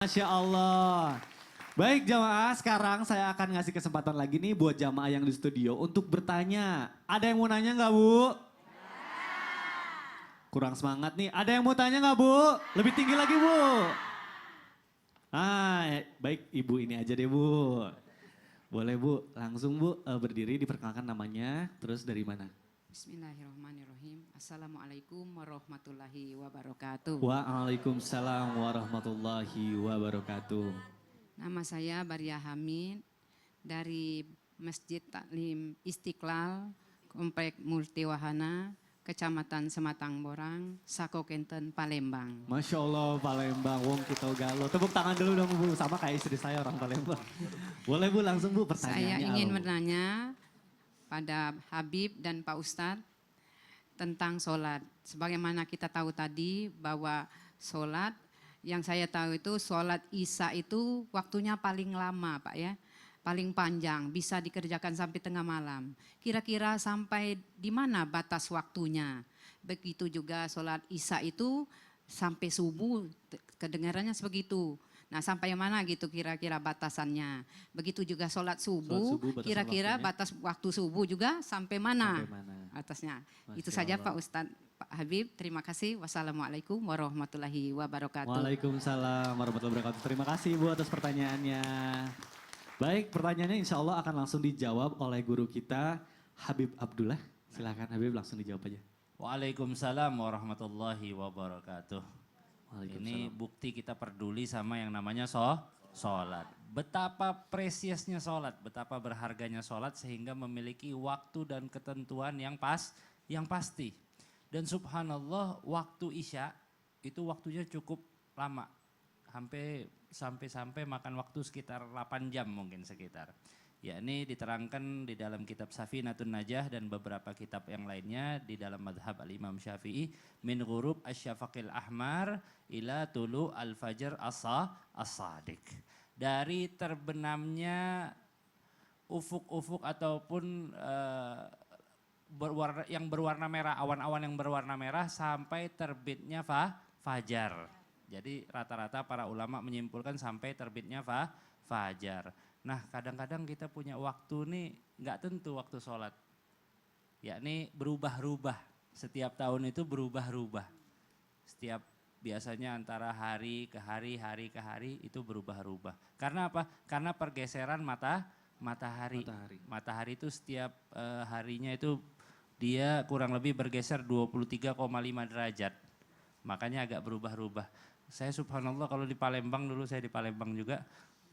Masya Allah. Baik jamaah, sekarang saya akan ngasih kesempatan lagi nih buat jamaah yang di studio untuk bertanya. Ada yang mau nanya nggak Bu? Kurang semangat nih. Ada yang mau tanya nggak Bu? Lebih tinggi lagi Bu. Baik Ibu ini aja deh Bu. Boleh Bu, langsung Bu berdiri diperkenalkan namanya, terus dari mana? Bismillahirrahmanirrahim. Assalamualaikum warahmatullahi wabarakatuh. Waalaikumsalam warahmatullahi wabarakatuh. Nama saya Baria Hamid dari Masjid Taklim Istiqlal, Komplek Multiwahana, Kecamatan Sematang Borang, Sako Kenten, Palembang. Masya Allah Palembang, wong kita galo. Tepuk tangan dulu dong Bu, sama kayak istri saya orang Palembang. Boleh Bu langsung Bu pertanyaannya. Saya ingin bertanya pada Habib dan Pak Ustadz tentang sholat. Sebagaimana kita tahu tadi bahwa sholat, yang saya tahu itu sholat Isya itu waktunya paling lama Pak ya. Paling panjang, bisa dikerjakan sampai tengah malam. Kira-kira sampai di mana batas waktunya? Begitu juga sholat Isya itu sampai subuh, kedengarannya sebegitu. Nah sampai mana gitu kira-kira batasannya. Begitu juga sholat subuh kira-kira batas waktu subuh juga sampai mana, atasnya. Itu saja Pak Ustadz, Pak Habib, terima kasih. Wassalamualaikum warahmatullahi wabarakatuh. Waalaikumsalam warahmatullahi wabarakatuh. Terima kasih Bu atas pertanyaannya. Baik, pertanyaannya insya Allah akan langsung dijawab oleh guru kita Habib Abdullah. Silakan Habib langsung dijawab aja. Waalaikumsalam warahmatullahi wabarakatuh. Ini bukti kita peduli sama yang namanya sholat. Betapa precious-nya sholat, betapa berharganya sholat sehingga memiliki waktu dan ketentuan yang pasti. Dan subhanallah waktu Isya itu waktunya cukup lama. Sampai makan waktu sekitar 8 jam mungkin sekitar. Ya ini diterangkan di dalam kitab Safinatun Najah dan beberapa kitab yang lainnya di dalam madhab al-Imam Syafi'i. Min ghurub asyafaqil ahmar ila tulu al-fajr as-sadiq. Dari terbenamnya ufuk-ufuk ataupun yang berwarna merah, awan-awan yang berwarna merah sampai terbitnya fajar. Jadi rata-rata para ulama menyimpulkan sampai terbitnya fajar. Nah kadang-kadang kita punya waktu nih nggak tentu waktu sholat. Yakni berubah-ubah. Setiap tahun itu berubah-ubah. Setiap biasanya antara hari ke hari itu berubah-ubah. Karena apa? Karena pergeseran matahari. Matahari itu setiap harinya itu dia kurang lebih bergeser 23,5 derajat. Makanya agak berubah-ubah. Saya subhanallah kalau di Palembang, dulu saya di Palembang juga,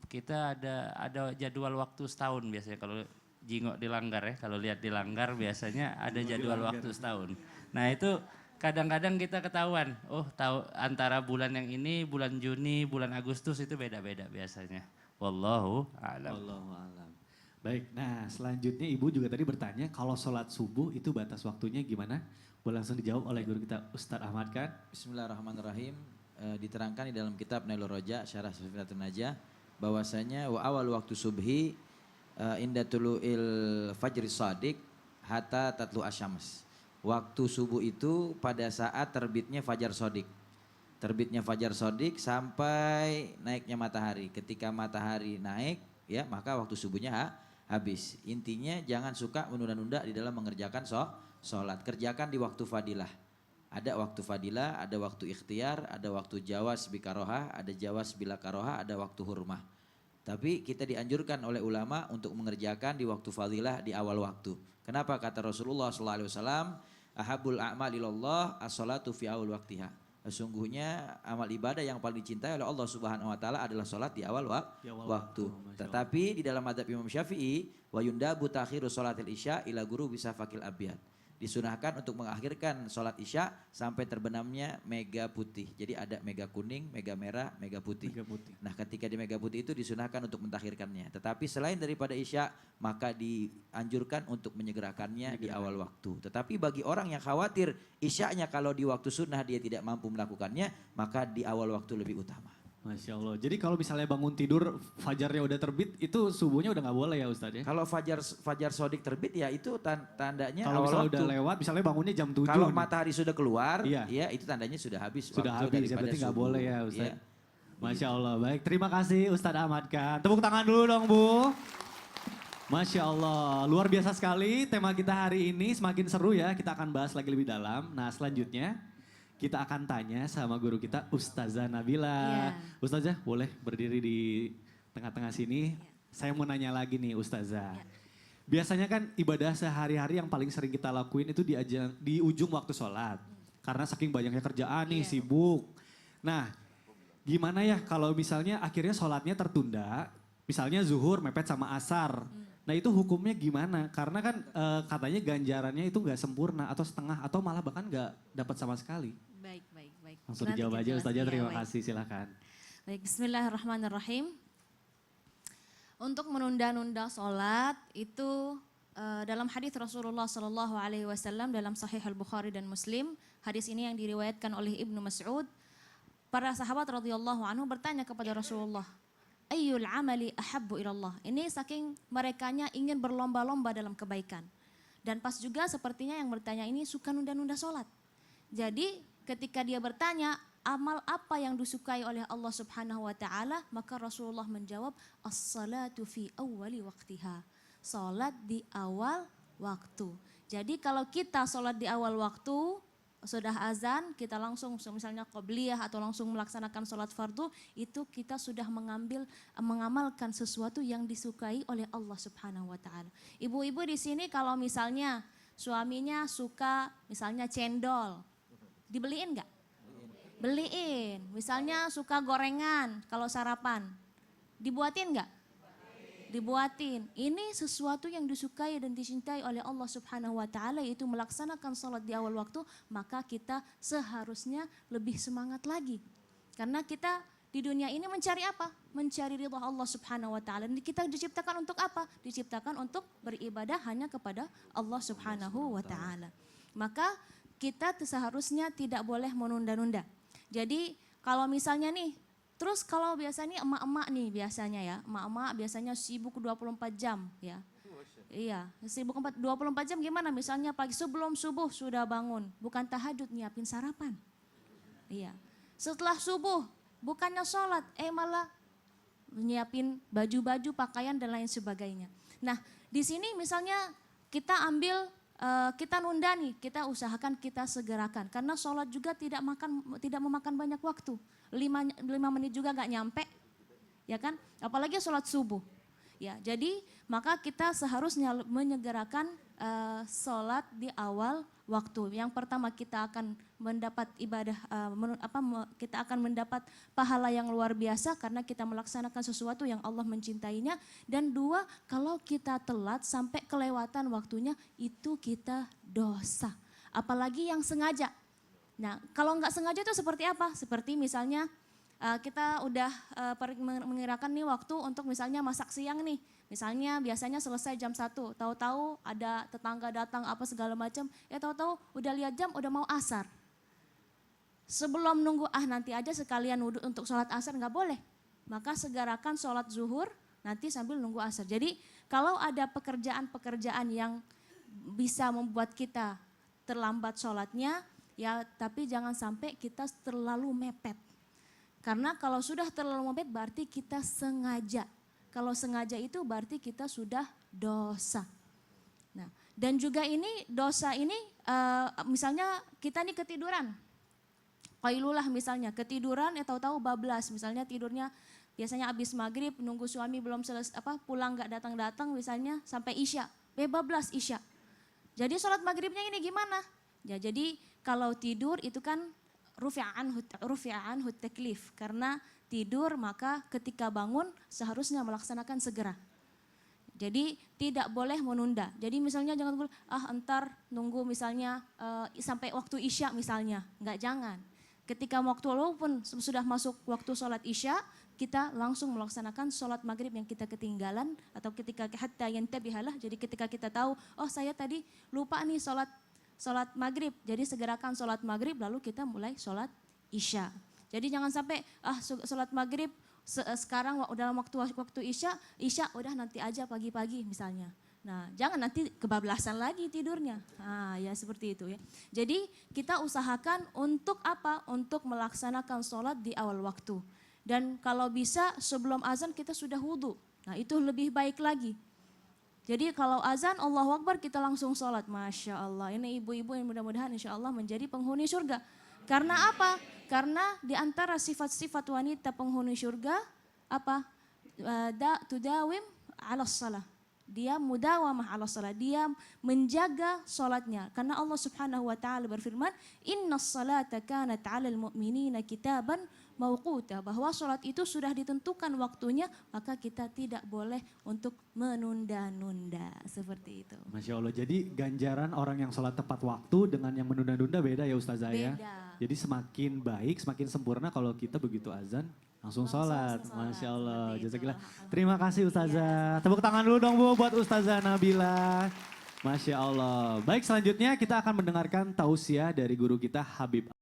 kita ada jadwal waktu setahun biasanya kalau jingok dilanggar ya, kalau lihat dilanggar biasanya ada jadwal waktu setahun. Nah itu kadang-kadang kita ketahuan, tahu antara bulan yang ini, bulan Juni, bulan Agustus itu beda-beda biasanya. Wallahu a'lam. Wallahu a'lam. Baik, nah selanjutnya Ibu juga tadi bertanya kalau sholat subuh itu batas waktunya gimana? Boleh langsung dijawab oleh guru kita Ustadz Ahmad kan? Bismillahirrahmanirrahim. Diterangkan di dalam kitab Nailur Roja Syarah Safinatun Najah bahwasanya wa awal waktu subhi inda tulu'il fajri shadiq hatta tatlu asyams. Waktu subuh itu pada saat terbitnya fajar shadiq. Terbitnya fajar shadiq sampai naiknya matahari. Ketika matahari naik ya maka waktu subuhnya habis. Intinya jangan suka menunda-nunda di dalam mengerjakan sholat. Kerjakan di waktu fadilah. Ada waktu fadilah, ada waktu ikhtiar, ada waktu jawas bikarohah, ada jawas bila karohah, ada waktu hurmah. Tapi kita dianjurkan oleh ulama untuk mengerjakan di waktu fadilah di awal waktu. Kenapa? Kata Rasulullah SAW, ahabul a'mal ilallah as-salatu fi awal waktiha. Sesungguhnya amal ibadah yang paling dicintai oleh Allah Subhanahu wa taala adalah salat di awal waktu. Tetapi di dalam madzhab Imam Syafi'i wa yundabu ta'khiru salatil isya ila guru bisa fakil abyad. Disunahkan untuk mengakhirkan sholat isya sampai terbenamnya mega putih. Jadi ada mega kuning, mega merah, mega putih. Nah ketika di mega putih itu disunahkan untuk mentakhirkannya. Tetapi selain daripada isya maka dianjurkan untuk menyegerakannya di awal waktu. Tetapi bagi orang yang khawatir isyanya kalau di waktu sunnah dia tidak mampu melakukannya maka di awal waktu lebih utama. Masya Allah. Jadi kalau misalnya bangun tidur fajarnya udah terbit, itu subuhnya udah nggak boleh ya Ustadz ya? Kalau fajar sodik terbit ya itu tandanya kalau awal waktu. Udah lewat, misalnya bangunnya jam 7. Kalau matahari sudah keluar, iya. Ya itu tandanya sudah habis. Sudah waktu habis, ya berarti nggak boleh ya Ustadz? Ya. Masya Allah, baik. Terima kasih Ustadz Ahmad Khan. Tepuk tangan dulu dong Bu. Masya Allah, luar biasa sekali tema kita hari ini. Semakin seru ya, kita akan bahas lagi lebih dalam. Nah selanjutnya kita akan tanya sama guru kita Ustazah Nabila. Ustazah boleh berdiri di tengah-tengah sini. Saya mau nanya lagi nih Ustazah. Biasanya kan ibadah sehari-hari yang paling sering kita lakuin itu di ujung waktu sholat. Karena saking banyaknya kerjaan nih, sibuk. Nah, gimana ya kalau misalnya akhirnya sholatnya tertunda, misalnya zuhur mepet sama asar. Nah itu hukumnya gimana? Karena kan katanya ganjarannya itu nggak sempurna atau setengah atau malah bahkan nggak dapat sama sekali. Baik. Langsung Nanti dijawab kita aja jelaskan. Ustazah, Iya, terima baik. kasih, silakan. Baik, bismillahirrahmanirrahim. Untuk menunda-nunda sholat itu dalam hadis Rasulullah Shallallahu Alaihi Wasallam dalam Sahih Al Bukhari dan Muslim, hadis ini yang diriwayatkan oleh Ibnu Mas'ud. Para sahabat radhiyallahu anhu bertanya kepada Rasulullah, ayyul amali ahabbu ilallah. Ini saking merekanya ingin berlomba-lomba dalam kebaikan. Dan pas juga sepertinya yang bertanya ini suka nunda-nunda sholat. Jadi ketika dia bertanya, amal apa yang disukai oleh Allah Subhanahu wa taala, maka Rasulullah menjawab, as-salatu fi awwali waqtiha. Salat di awal waktu. Jadi kalau kita salat di awal waktu, sudah azan, kita langsung misalnya qobliyah atau langsung melaksanakan salat fardu, itu kita sudah mengamalkan sesuatu yang disukai oleh Allah Subhanahu wa taala. Ibu-ibu di sini kalau misalnya suaminya suka misalnya cendol, dibeliin enggak? Beliin. Misalnya suka gorengan kalau sarapan, dibuatin enggak? Dibuatin. Ini sesuatu yang disukai dan dicintai oleh Allah Subhanahu wa taala, yaitu melaksanakan salat di awal waktu, maka kita seharusnya lebih semangat lagi. Karena kita di dunia ini mencari apa? Mencari ridha Allah Subhanahu wa taala. Dan kita diciptakan untuk apa? Diciptakan untuk beribadah hanya kepada Allah Subhanahu wa taala. Maka kita seharusnya tidak boleh menunda-nunda. Jadi kalau misalnya nih, terus kalau biasanya emak-emak nih biasanya ya, emak-emak biasanya sibuk 24 jam ya. Iya, sibuk 24 jam gimana? Misalnya pagi sebelum subuh sudah bangun, bukan tahajud nyiapin sarapan. Iya. Setelah subuh bukannya sholat, malah nyiapin baju-baju, pakaian dan lain sebagainya. Nah, di sini misalnya kita ambil kita nunda nih, kita usahakan kita segerakan karena sholat juga tidak memakan banyak waktu. 5 menit juga gak nyampe, ya kan? Apalagi sholat subuh. Ya, jadi maka kita seharusnya menyegerakan sholat di awal waktu. Yang pertama kita akan mendapat ibadah, kita akan mendapat pahala yang luar biasa karena kita melaksanakan sesuatu yang Allah mencintainya. Dan 2, kalau kita telat sampai kelewatan waktunya, itu kita dosa. Apalagi yang sengaja. Nah, kalau nggak sengaja itu seperti apa? Seperti misalnya kita udah mengirakan nih waktu untuk misalnya masak siang nih. Misalnya biasanya selesai jam 1, tahu-tahu ada tetangga datang apa segala macam, tahu-tahu udah lihat jam udah mau asar. Sebelum nunggu nanti aja sekalian wudhu untuk sholat asar, nggak boleh. Maka segerakan sholat zuhur nanti sambil nunggu asar. Jadi kalau ada pekerjaan-pekerjaan yang bisa membuat kita terlambat sholatnya, ya tapi jangan sampai kita terlalu mepet. Karena kalau sudah terlalu mepet berarti kita sengaja. Kalau sengaja itu berarti kita sudah dosa. Nah, dan juga ini dosa ini misalnya kita nih ketiduran. Qailulah misalnya, ketiduran tahu-tahu bablas. Misalnya tidurnya biasanya habis maghrib nunggu suami belum pulang nggak datang-datang misalnya sampai isya. Bablas isya. Jadi sholat maghribnya ini gimana? Ya, jadi kalau tidur itu kan rufi'an hut taklif, karena tidur maka ketika bangun seharusnya melaksanakan segera. Jadi tidak boleh menunda. Jadi misalnya jangan entar nunggu misalnya sampai waktu isya misalnya, jangan. Ketika waktu walaupun sudah masuk waktu sholat isya, kita langsung melaksanakan sholat maghrib yang kita ketinggalan atau ketika hatta yantabihalah. Jadi ketika kita tahu, saya tadi lupa nih sholat maghrib, jadi segerakan sholat maghrib lalu kita mulai sholat isya. Jadi jangan sampai sholat maghrib sekarang dalam waktu isya udah nanti aja pagi-pagi misalnya. Nah jangan nanti kebablasan lagi tidurnya. Ya seperti itu ya. Jadi kita usahakan untuk apa? Untuk melaksanakan sholat di awal waktu. Dan kalau bisa sebelum azan kita sudah wudhu. Nah itu lebih baik lagi. Jadi kalau azan Allahu Akbar kita langsung sholat. Masya Allah, ini ibu-ibu yang mudah-mudahan insya Allah menjadi penghuni surga. Karena apa? Karena di antara sifat-sifat wanita penghuni surga, apa? Tudawim ala salah. Dia mudawamah ala salah. Dia menjaga sholatnya. Karena Allah subhanahu wa ta'ala berfirman, Inna salata kanat ala al-mu'minina kitaban mauquta, bahwa sholat itu sudah ditentukan waktunya, maka kita tidak boleh untuk menunda-nunda, seperti itu. Masya Allah, jadi ganjaran orang yang sholat tepat waktu dengan yang menunda-nunda beda ya Ustazah ya? Beda. Jadi semakin baik, semakin sempurna kalau kita begitu azan langsung sholat. Masya Allah, Seperti itu. jazakillah. Terima kasih Ustazah. Tepuk tangan dulu dong Bu buat Ustazah Nabila. Masya Allah. Baik, selanjutnya kita akan mendengarkan tausiah dari guru kita Habib